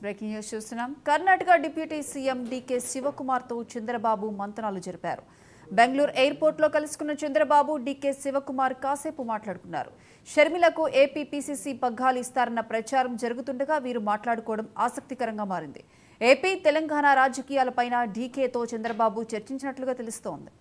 Breaking news చూస్తున్నాం. Karnataka deputy CM DK శివకుమార్తో చంద్రబాబు మంతనాలు జరిపారు. బెంగళూరు ఎయిర్పోర్ట్లో కలుసుకున్న చంద్రబాబు, డీకే శివకుమార్ కాసేపు మాట్లాడుకున్నారు. షర్మిలకు ఏపీ పీసీసీ పగ్గాలు ఇస్తారన్న ప్రచారం జరుగుతుండగా వీరు మాట్లాడుకోవడం ఆసక్తికరంగా మారింది. ఏపీ, తెలంగాణ రాజకీయాలపైన డీకేతో చంద్రబాబు చర్చించినట్లుగా తెలుస్తోంది.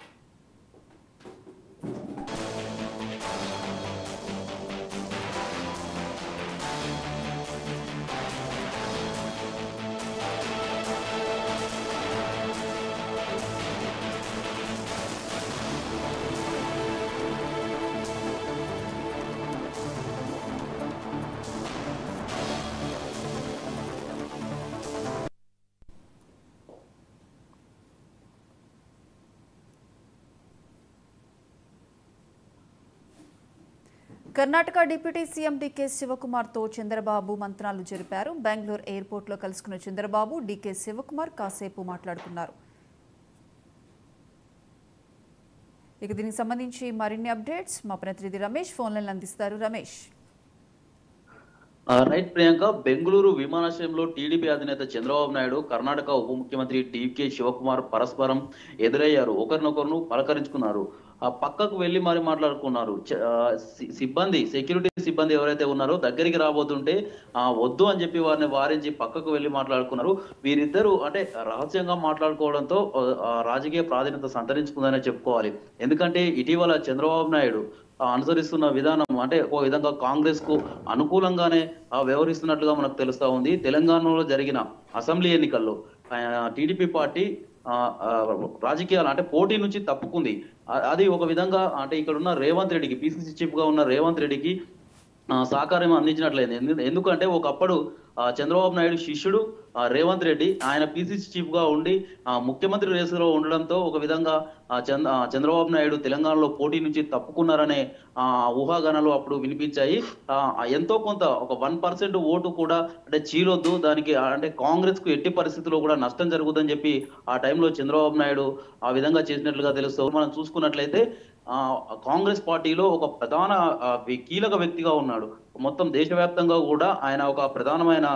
కర్ణాటక డిప్యూటీ సీఎం డీకే శివకుమార్తో చంద్రబాబు మంతనాలు జరిపారు. బెంగళూరు ఎయిర్పోర్ట్లో కలుసుకున్న చంద్రబాబు, డీకే శివకుమార్ కాసేపు మాట్లాడుకున్నారు. ఇక దీనికి సంబంధించి మరిన్ని అప్డేట్స్ మా ప్రతినిధి రమేష్ ఫోన్ లైన్ అందిస్తారు. రమేష్. రైట్ ప్రియాంక, బెంగళూరు విమానాశ్రయంలో టీడీపీ అధినేత చంద్రబాబు నాయుడు, కర్ణాటక ఉప ముఖ్యమంత్రి డీకే శివకుమార్ పరస్పరం ఎదురయ్యారు. ఒకరినొకరును పలకరించుకున్నారు. పక్కకు వెళ్లి మరి మాట్లాడుకున్నారు. సిబ్బంది, సెక్యూరిటీ సిబ్బంది ఎవరైతే ఉన్నారో దగ్గరికి రాబోతుంటే వద్దు అని చెప్పి వారిని వారించి పక్కకు వెళ్లి మాట్లాడుకున్నారు. వీరిద్దరూ అంటే రహస్యంగా మాట్లాడుకోవడంతో రాజకీయ ప్రాధాన్యత సంతరించుకుందనే చెప్పుకోవాలి. ఎందుకంటే ఇటీవల చంద్రబాబు నాయుడు అనుసరిస్తున్న విధానం అంటే ఓ విధంగా కాంగ్రెస్ కు అనుకూలంగానే వ్యవహరిస్తున్నట్లుగా మనకు తెలుస్తా ఉంది. తెలంగాణలో జరిగిన అసెంబ్లీ ఎన్నికల్లో టీడీపీ పార్టీ రాజకీయాలు అంటే పోటీ నుంచి తప్పుకుంది. అది ఒక విధంగా అంటే ఇక్కడ ఉన్న రేవంత్ రెడ్డికి, పిసిసి చీఫ్ గా ఉన్న రేవంత్ రెడ్డికి సహకారం అందించినట్లయింది. ఎందుకంటే ఒకప్పుడు చంద్రబాబు నాయుడు శిష్యుడు రేవంత్ రెడ్డి, ఆయన పిసిసి చీఫ్ గా ఉండి ముఖ్యమంత్రి రేసులో ఉండడంతో ఒక విధంగా చంద్రబాబు నాయుడు తెలంగాణలో పోటీ నుంచి తప్పుకున్నారనే ఊహాగానాలు అప్పుడు వినిపించాయి. ఎంతో కొంత ఒక 1% ఓటు కూడా అంటే చీలొద్దు, దానికి అంటే కాంగ్రెస్ కు ఎట్టి పరిస్థితుల్లో కూడా నష్టం జరుగుతుందని చెప్పి ఆ టైంలో చంద్రబాబు నాయుడు ఆ విధంగా చేసినట్లుగా తెలుస్తుంది. మనం చూసుకున్నట్లయితే కాంగ్రెస్ పార్టీలో ఒక ప్రధాన కీలక వ్యక్తిగా ఉన్నాడు. మొత్తం దేశవ్యాప్తంగా కూడా ఆయన ఒక ప్రధానమైన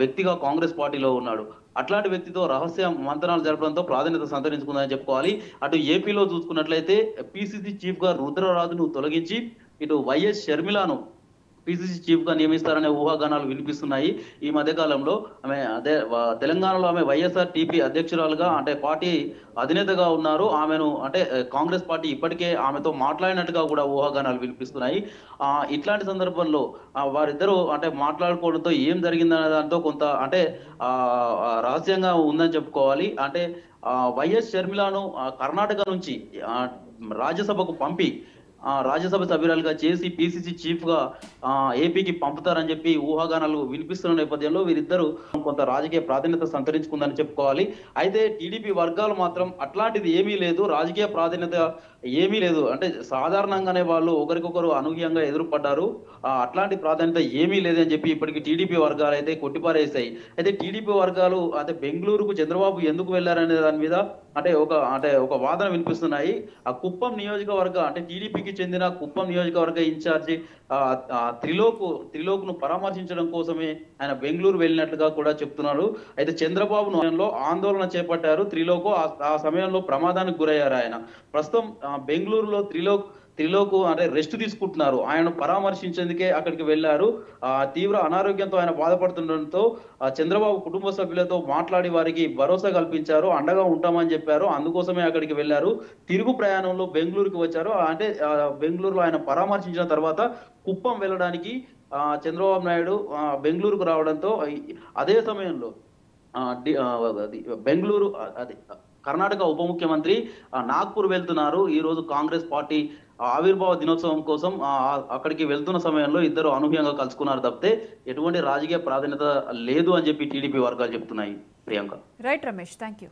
వ్యక్తిగా కాంగ్రెస్ పార్టీలో ఉన్నాడు. అట్లాంటి వ్యక్తితో రహస్య మంతనాలు జరపడంతో ప్రాధాన్యత సంతరించుకుందని చెప్పుకోవాలి. అటు ఏపీలో చూసుకున్నట్లయితే పిసిసి చీఫ్ గా రుద్రరాజును తొలగించి ఇటు వైఎస్ షర్మిలను పిసిసి చీఫ్ గా నియమిస్తారనే ఊహాగానాలు వినిపిస్తున్నాయి. ఈ మధ్య కాలంలో ఆమె తెలంగాణలో ఆమె వైఎస్ఆర్ టీపీ అధ్యక్షురాలుగా అంటే పార్టీ అధినేతగా ఉన్నారు. ఆమెను అంటే కాంగ్రెస్ పార్టీ ఇప్పటికే ఆమెతో మాట్లాడినట్టుగా కూడా ఊహాగానాలు వినిపిస్తున్నాయి. ఇట్లాంటి సందర్భంలో వారిద్దరూ అంటే మాట్లాడుకోవడంతో ఏం జరిగిందనే దాంతో కొంత అంటే రహస్యంగా ఉందని చెప్పుకోవాలి. అంటే వైఎస్ షర్మిలను కర్ణాటక నుంచి రాజ్యసభకు పంపి రాజ్యసభ సభ్యురాలుగా చేసి పిసిసి చీఫ్ గా ఏపీకి పంపుతారని చెప్పి ఊహాగానాలు వినిపిస్తున్న నేపథ్యంలో వీరిద్దరూ కొంత రాజకీయ ప్రాధాన్యత సంతరించుకుందని చెప్పుకోవాలి. అయితే టీడీపీ వర్గాలు మాత్రం అట్లాంటిది ఏమీ లేదు, రాజకీయ ప్రాధాన్యత ఏమీ లేదు అంటే సాధారణంగానే వాళ్ళు ఒకరికొకరు అనూహ్యంగా ఎదురుపడ్డారు, అట్లాంటి ప్రాధాన్యత ఏమీ లేదని చెప్పి ఇప్పటికీ టీడీపీ వర్గాలు అయితే కొట్టిపారేసాయి. అయితే టీడీపీ వర్గాలు అంటే బెంగళూరుకు చంద్రబాబు ఎందుకు వెళ్లారనే దాని మీద అంటే ఒక వాదన వినిపిస్తున్నాయి. ఆ కుప్పం నియోజకవర్గ అంటే టీడీపీకి చెందిన కుప్పం నియోజకవర్గ ఇన్ఛార్జి త్రిలోక్ను పరామర్శించడం కోసమే ఆయన బెంగళూరు వెళ్ళినట్లుగా కూడా చెప్తున్నారు. అయితే చంద్రబాబు నాయుడులో ఆందోళన చేపట్టారు త్రిలోక్. ఆ సమయంలో ప్రమాదానికి గురయ్యారు ఆయన. ప్రస్తుతం బెంగళూరులో త్రిలోక్ అంటే రెస్ట్ తీసుకుంటున్నారు. ఆయన పరామర్శించేందుకే అక్కడికి వెళ్లారు. తీవ్ర అనారోగ్యంతో ఆయన బాధపడుతుండటంతో చంద్రబాబు కుటుంబ సభ్యులతో మాట్లాడి వారికి భరోసా కల్పించారు, అండగా ఉంటామని చెప్పారు. అందుకోసమే అక్కడికి వెళ్లారు. తిరుగు ప్రయాణంలో బెంగళూరుకి వచ్చారు. అంటే బెంగళూరులో ఆయన పరామర్శించిన తర్వాత కుప్పం వెళ్ళడానికి చంద్రబాబు నాయుడు బెంగళూరుకు రావడంతో అదే సమయంలో బెంగళూరు కర్ణాటక ఉప ముఖ్యమంత్రి నాగ్పూర్ వెళ్తున్నారు. ఈ రోజు కాంగ్రెస్ పార్టీ ఆవిర్భావ దినోత్సవం కోసం అక్కడికి వెళ్తున్న సమయంలో ఇద్దరు అనూహ్యంగా కలుసుకున్నారు తప్పితే ఎటువంటి రాజకీయ ప్రాధాన్యత లేదు అని చెప్పి టీడీపీ వర్గాలు చెప్తున్నాయి. Priyanka. Right Ramesh, thank you.